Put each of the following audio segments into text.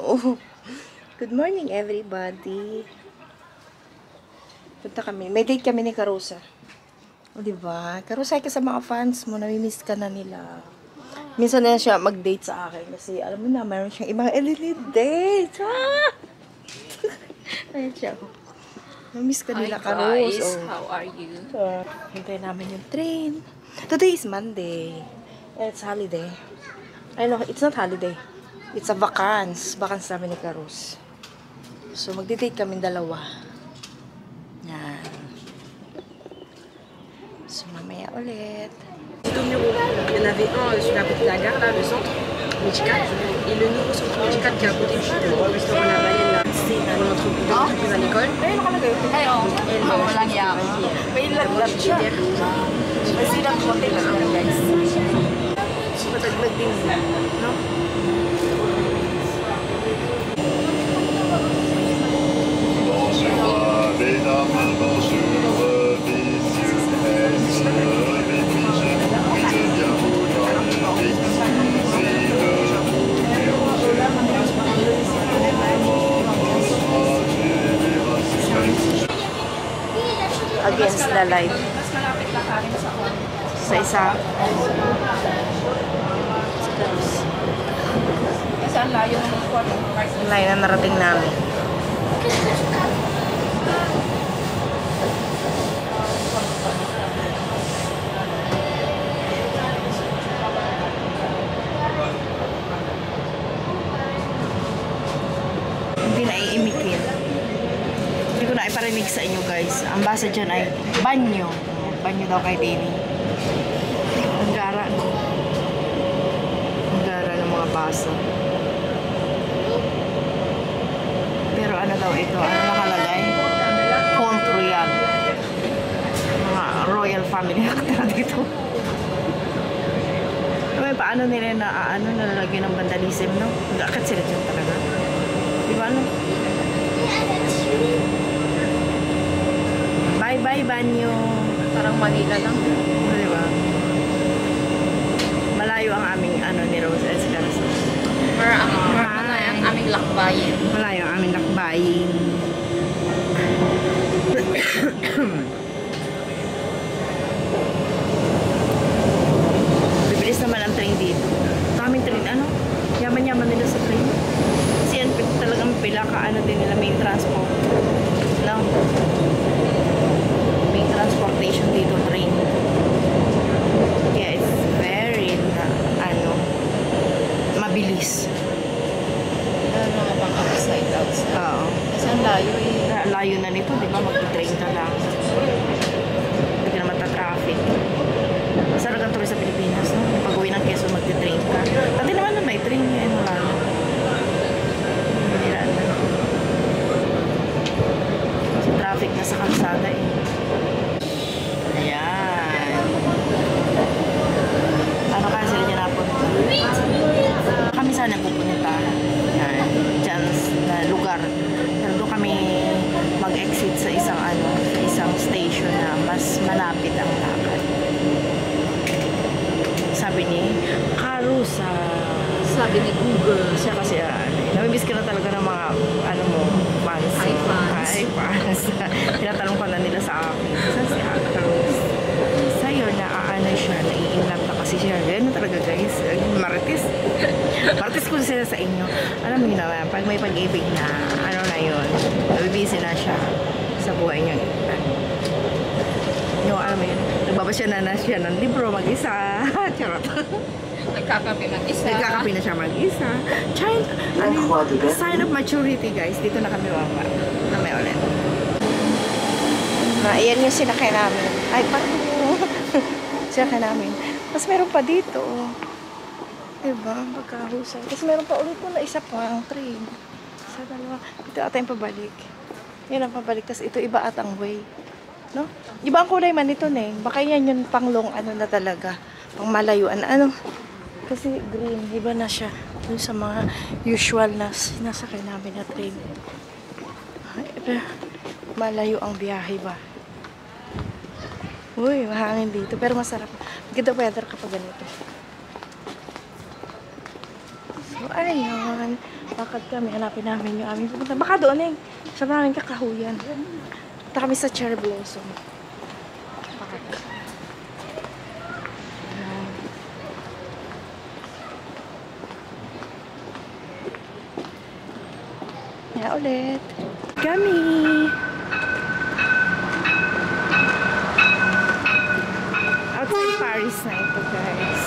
Oo. Good morning, everybody. Punta kami. May date kami ni Carusa. O, diba? Carusa, ka sa mga fans mo. Namimiss ka na nila. Minsan na siya mag-date sa akin. Kasi, alam mo na, mayroon siyang ibang elite dates. Ah! Ayun siya. Namimiss ka nila, Carus. Hi guys, Oh. how are you? Hintayin namin yung train. Today is Monday. It's holiday. I know, it's not holiday. It's a vacance. Vacance namin ni Carus. So, magdi-date kami dalawa. Yan. So, mamaya ulit. Il y en avait un sur la petite gare, là, le centre, Medicat, et le nouveau centre Medicat qui est à côté du restaurant La Baleine, là. C'est dans notre plus à l'école. Ay, oo. Walang yawa. May laglag siya. May silang hotel na guys. Mataglag din siya. No? Against the light. Mas malapit lang sa akin Sa isa. Kasi ang layo ng quarter. Yung line na narating namin. Hindi na iimikin. Hindi ko na iparinig sa inyo guys. Ang basa dyan ay banyo. Banyo daw kay Dini. Ang gara. Ang gara ng mga basa. Pero ano daw ito? Ano nakalagay? Font Royal. Mga royal family nakatira dito. Paano nila na nalalagyan ng vandalism, no? Nag-akat sila dyan talaga. Di ba, ano? Bye-bye, banyo. Parang Manila lang. Di ba? Malayo ang aming, ni Rose Escarza. Or ang aming lakbayin. Malayo ang aming lakbayin. Bibilis naman ang train dito. Kaming train, yaman-yaman nila sa train. Kasi yan talagang pilaka, din nila, main transport. No? Main transportation dito, train. Yeah, it's very, mabilis. Ano mga pang outside. Oo. Kasi ang layo eh. Layo na nito, di ba? Mag-train ka lang. Hindi ka na matatraffic. Sarap ang tuloy sa Pilipinas, no? Pag-uwi ng Quezon, mag-train ka. Dati naman na may train ngayon, wala na. Niraan na. Kasi traffic na sa kalsada eh. Ayan. Ano kaya sila dyan napunta? Kami sana pupunta. Yan. Dyan na lugar. Pero doon kami mag-exit sa isang station na mas malapit ang lakad. Sabi ni Carusa. Sabi ni Google. Siya kasi, namimiss ka na talaga ng mga, fans. Hi, fans. Hi, fans. Tinatanong pa na nila sa akin. Saan si Carus? Sa'yo, siya, nai-inlove na kasi siya. Ganyan talaga, guys. Marites. Marites ko sila sa inyo. Alam mo na, pag may pag-ibig na, na yun, nabibisi na siya sa buhay niya. Alam mo yun, nagbabasya na siya ng libro mag-isa. Charot. Nagkakape mag-isa. Nagkakape na siya mag-isa. Sign of maturity, guys. Dito na kami wala. Na may ulit. Ayan yung sinakay namin. Ay, sinakay namin. Tapos meron pa dito. Diba? Pagkahusay. Tapos meron pa ulit po na isa pa ang train. Sa dalawa. Ito ata yung pabalik. Yan ang pabalik. Tapos ito iba at ang way. No? Iba ang kulay man ito, Neng. Baka yan yung panglong na talaga. Pang malayuan. Kasi green. Iba na siya. Dun sa mga usual na sinasakay namin na train. Malayo ang biyahe ba? Uy, mahangin dito. Pero masarap. Ganda weather kapag ganito. So, ayun. Lakad kami, hanapin namin yung aming pupunta. Baka doon eh. Sa maraming kakahuyan. Punta kami sa cherry blossom. Baka doon. Ayan. Yan ulit. Kami. Outside Paris na ito, guys.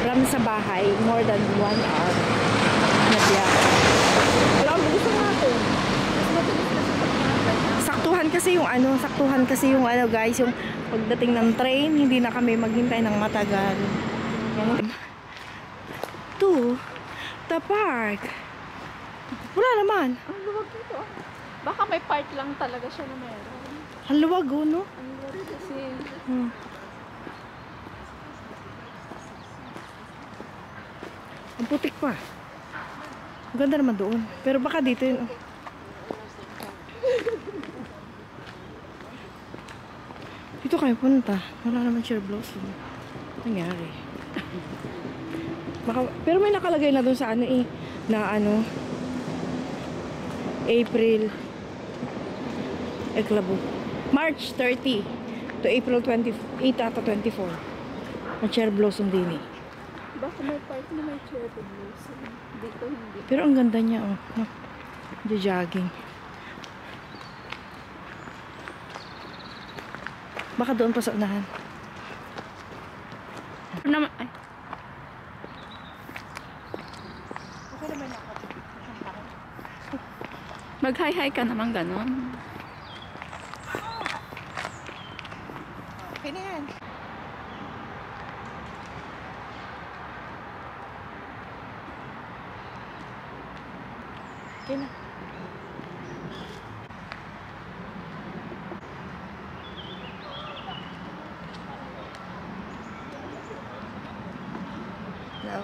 From sa bahay, more than 1 hour. Nabiyahe. Wala ang gusto natin. Saktuhan kasi yung ano guys, yung pagdating ng train, hindi na kami maghintay ng matagal. Yan. To the park. Wala naman. Ang luwag dito. Baka may part lang talaga siya na meron. Ang luwag no? Ang luwag kasi. Ang putik pa. Ang ganda naman doon. Pero baka dito yun. Dito kayo punta. Wala naman cherry blossom. Nangyari. Baka, pero may nakalagay na doon sa ano eh. Na ano. April. Eklabo. March 30 to April 28 ata 24. Ang cherry blossom din eh. Baka may part na may cherry blossom. Dito hindi. Pero ang ganda niya, oh. No? Jogging. Baka doon pa sa unahan. Naman, ay. Mag-hi-hi ka naman ganon. Okay na yan. Okay na. No.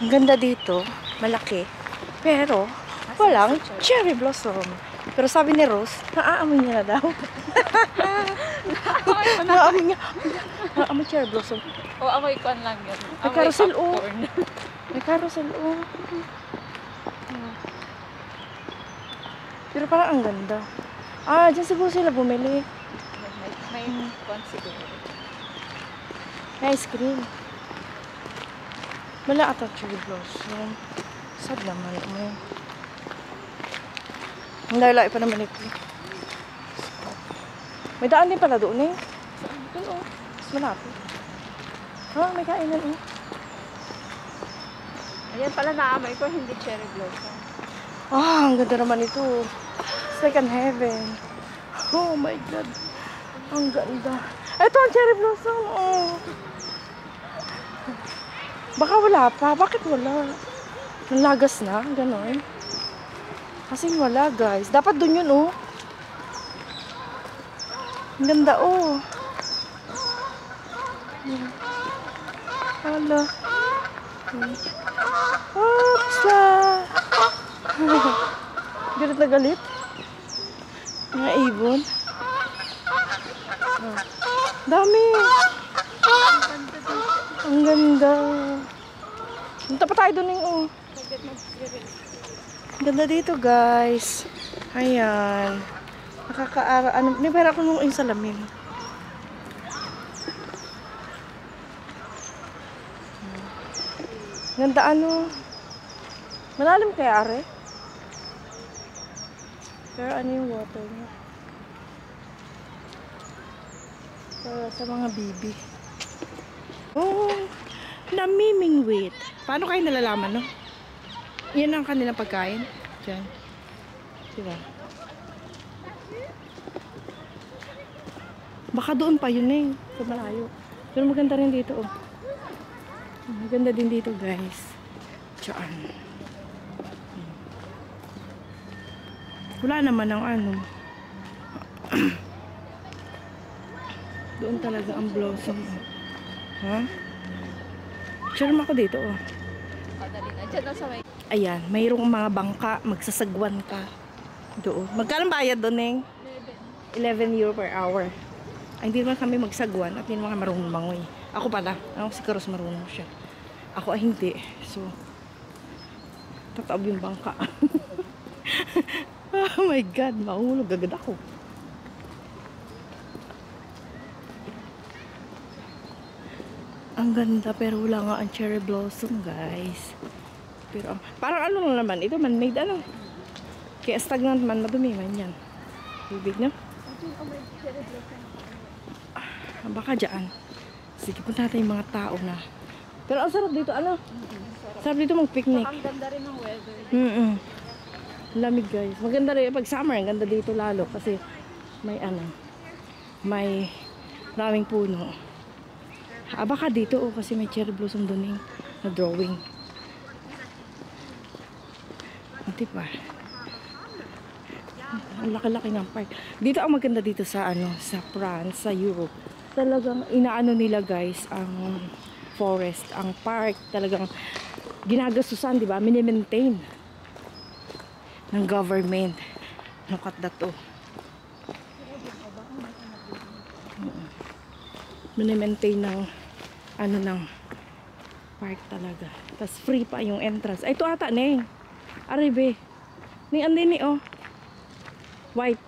Ang ganda dito, malaki. Pero, walang cherry blossom. Pero sabi ni Rose, naaamoy niya na daw. Naaamoy niya. Naaamoy cherry blossom. O, amoy kwan lang yun. May carousel, oh. May carousel, oh. Pero parang ang ganda. Ah, dyan siguro sila bumili. May kwan siguro. May ice cream. Wala ata cherry blossom. Sad naman mo. Ang layo pa naman ito. May daan din pala doon eh. Doon oh. Mas malapit. Ah, may kainan oh. Ayan pala naamoy ko, hindi cherry blossom. Ah, ang ganda naman ito. It's like an heaven. Oh my God. Ang ganda. Ito ang cherry blossom. Oh. Baka wala pa. Bakit wala? Nalagas na. Ganon. Kasing wala guys. Dapat dun yun oh. Ang ganda oh. Hala. Oops lah. Galit na galit. Mga ibon. Oh. Dami. Ang ganda. Punta pa tayo dun yung oh. Ang ganda dito guys. Ayan. Nakakaara. Ano, nibera ko nung yung salamin. Ganda ano. Malalim kaya are? Pero ano yung water niya? Para sa mga bibi. Oh, namimingwit. Paano kayo nalalaman, no? Yan ang kanilang pagkain. Diyan. Diba? Baka doon pa yun eh. Sa malayo. Pero maganda rin dito, oh. Maganda din dito, guys. Diyan. Wala naman ang ano. Doon talaga ang blossom. Ha? Share mo ako dito, oh. Dali na. Diyan na sa may... Ayan, mayroong mga bangka, magsasagwan ka. Doon. Magkano bayad doon, Neng? 11 euro per hour. Ay, hindi naman kami magsagwan at hindi naman kami marunong mangoy. Ako pala. Ako si Karos marunong siya. Ako ay hindi. So, tataob yung bangka. Oh my God, mahulog agad ako. Ang ganda pero wala nga ang cherry blossom, guys. Pero parang ano lang naman, ito man-made ano. Kaya stagnant man, madumi man yan. Bibig na. Baka dyan. Sige, punta natin yung mga tao na. Pero ang sarap dito, ano? Sarap dito mag-picnic. Ang ganda rin ng weather. Lamig, guys. Maganda rin. Pag summer, ang ganda dito lalo. Kasi may ano, may maraming puno. Baka dito, oh, kasi may cherry blossom doon na drawing. Diba? Ang laki-laki ng park. Dito ang maganda dito sa ano, sa France, sa Europe. Talagang inaano nila, guys, ang forest, ang park, talagang ginagastusan, di ba? Mini-maintain ng government. Look at that, oh. Mini-maintain ng ano ng park talaga. Tapos free pa yung entrance. Ay, ito ata, Neng. Aribe. Neng, andin ni, oh. White.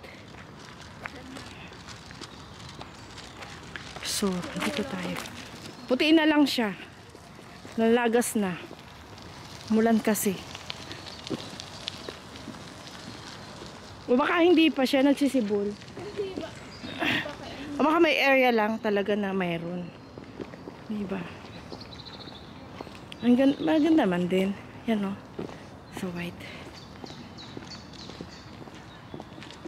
So, dito tayo. Putiin na lang siya. Nalagas na. Mulan kasi. O baka hindi pa siya nagsisibol. Hindi ba? O baka may area lang talaga na mayroon. Diba? Maganda man din. Yan, o. So, white.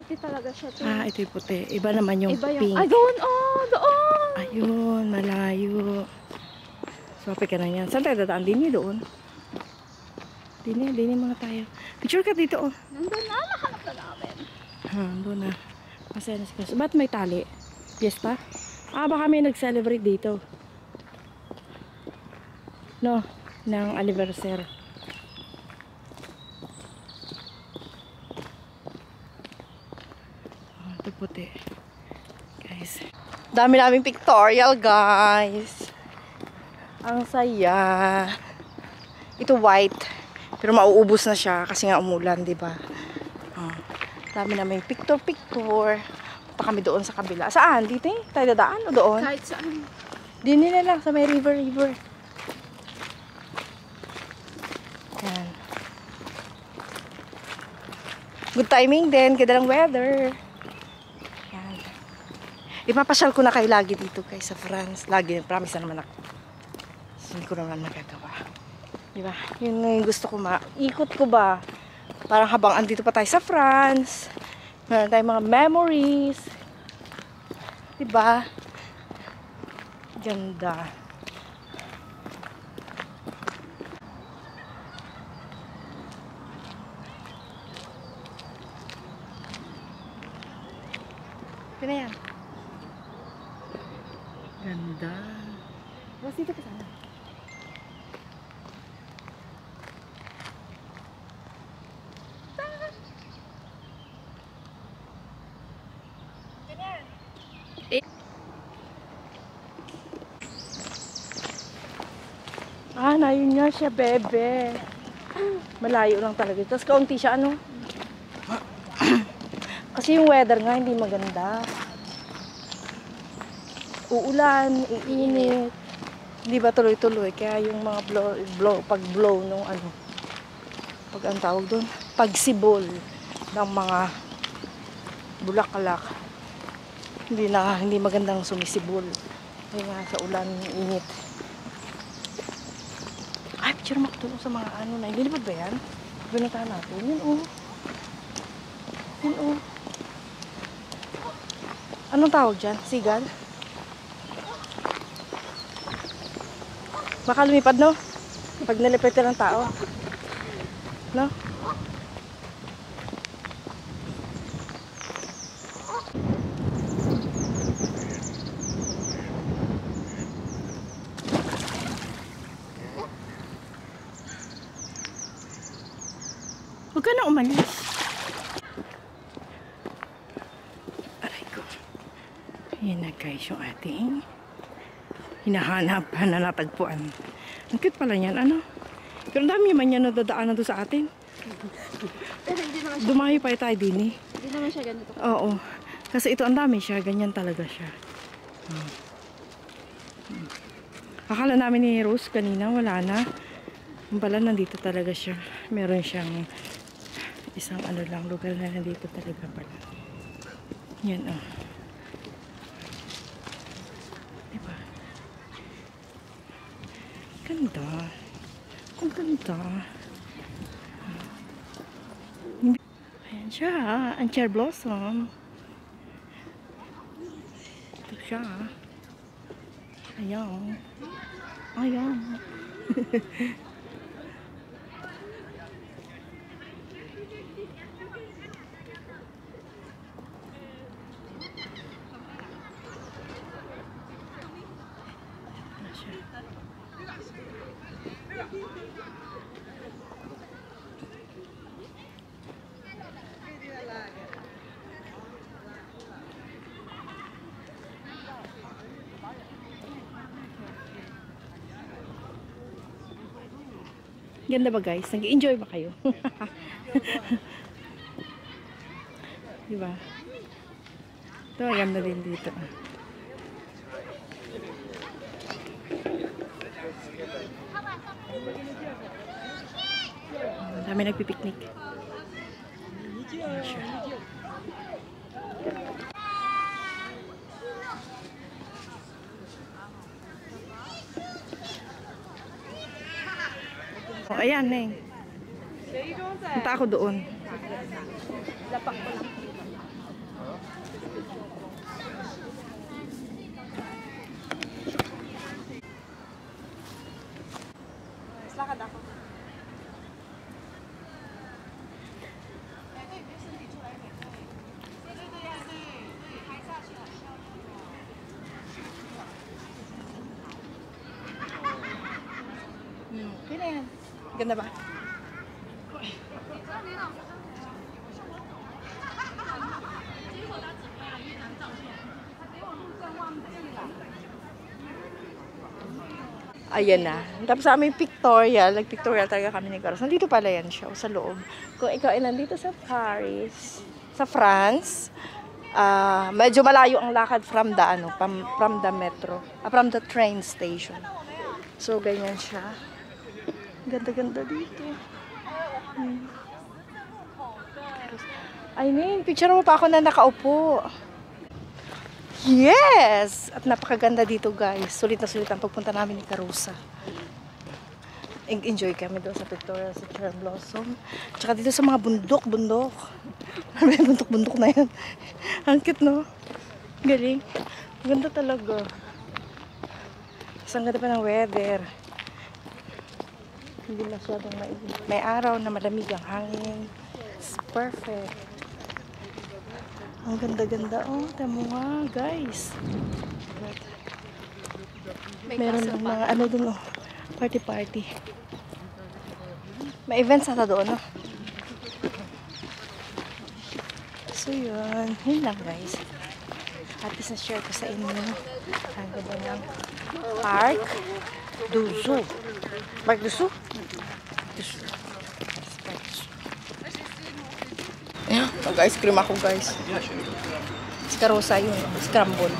Hindi talaga siya. Ito yung puti. Iba naman yung Iba pink. Ay, doon! Oh, doon! Ayun, malayo. Swape ka na yan. Saan tayo dadaan? Dini doon. Dini mga tayo. Picture ka dito, oh. Nandun na, nahanap na namin. Doon na. Masaya na si Chris. Ba't may tali? Fiesta? Baka may nag-celebrate dito. No, ng anniversary. Ito puti. Guys. Dami naming pictorial, guys. Ang saya. Ito white. Pero mauubos na siya kasi nga umulan, di ba? Dami namin picture. Punta kami doon sa kabila. Saan? Dito eh? Tayo dadaan o doon? Kahit saan. Di nila lang sa may river. Yan. Good timing din. Ganda ng weather. Yan. Ipapasyal ko na kayo lagi dito guys sa France. Lagi. Promise na naman ako. So, hindi ko naman magagawa. Diba? Yun yung gusto ko ikot ko ba? Parang habang andito pa tayo sa France. Meron tayong mga memories. Diba? Ganda. Ito na yan. Ganda. Tapos dito ka sana. Ayun nga siya, bebe. Malayo lang talaga. Tapos kaunti siya, ano? Kasi yung weather nga, hindi maganda. Uulan, iinit. Hindi ba tuloy-tuloy? Kaya yung mga pag-blow nung ano, pag ang tawag doon, pagsibol ng mga bulaklak. Hindi magandang sumisibol. Kaya nga sa ulan, init. Ay, picture makatulong sa mga ano na. Hindi ba yan? Binatahan natin. Yun, oh. Yun, oh. Anong tawag dyan? Sigal? Baka lumipad, no? Pag nalipad ng tao. No? Huwag ka na umalis. Aray ko. Yan na guys yung ating hinahanap, natagpuan. Ang cute pala yan, ano? Pero ang dami naman yan nadadaanan doon sa atin. Pero hindi naman siya, Dumayo pa tayo din eh. hindi naman siya ganito. Oo. Kasi ito ang dami siya, ganyan talaga siya. Akala namin ni Rose kanina, wala na. Ang pala, nandito talaga siya. Meron siyang isang ano lang, lugar na nandito talaga pala. Yan, oh. Diba? Ganda. Ang ganda. Ayan siya, ang cherry blossom. Ito siya. Ayan. Ayan. Ganda ba guys? Nag-enjoy ba kayo? Diba? Ito, ganda din dito. Dami nagpipiknik. Ayan siya. Oh, ayan, Neng. Punta ako doon. Lapak ko lang. Lakad ako. Okay na yan. Ganda ba? Ayan na. Tapos sa aming pictorial, nag-pictorial talaga kami ni Carlos. Nandito pala yan siya, sa loob. Kung ikaw ay nandito sa Paris, sa France, medyo malayo ang lakad from the, from the metro, from the train station. So, ganyan siya. Ganda-ganda dito. Ay, Ning, picture mo pa ako na nakaupo. Yes! At napakaganda dito, guys. Sulit na sulit ang pagpunta namin ni Carusa. Enjoy kami doon sa pictorial sa Cherry Blossom. Tsaka dito sa mga bundok-bundok. May bundok-bundok na yan. Ang cute, no? Galing. Ganda talaga. Ang ganda pa ng weather. Hindi masyadong may araw na malamig ang hangin. It's perfect. Ang ganda-ganda. Oh, tamo nga, guys. Meron ng mga ano dun, oh. Party-party. May events ata doon, no? So, yun. Yun lang, guys. At least na-share ko sa inyo. Ang ganda ng Parc du Sud. Parc du Sud? Ayan, mag-ice cream ako, guys. Scarosa yun. Scramble.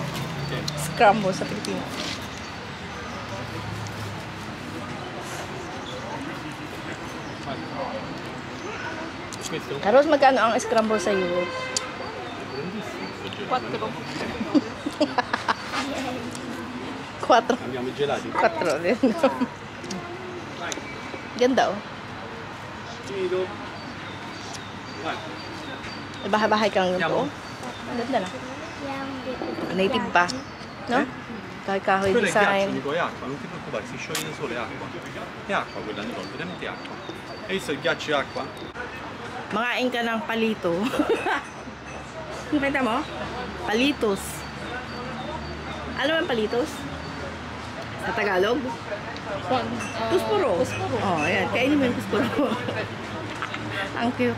Scramble sa Pilipinas. Karos, magkano ang scramble sa Europe? 4. 4. Abbiamo i gelati. 4 din. Ganda, oh. Finito. Vai. Bahay-bahay kang ganito, oh. Ganda na. Native pa. No? Kahoy-kahoy Quello è ghiaccio, design. Nico, è acqua, non ti preoccupare, si scioglie da solo, è acqua. È acqua quella, Nico, veramente acqua. Hai visto il ghiaccio è acqua? Makain ka ng palito. Nakita mo? Palitos. Alam mo ang palitos? Sa Tagalog? Puspuro. Puspuro. Oh, ayan. Kainin mo yung puspuro. Ang cute.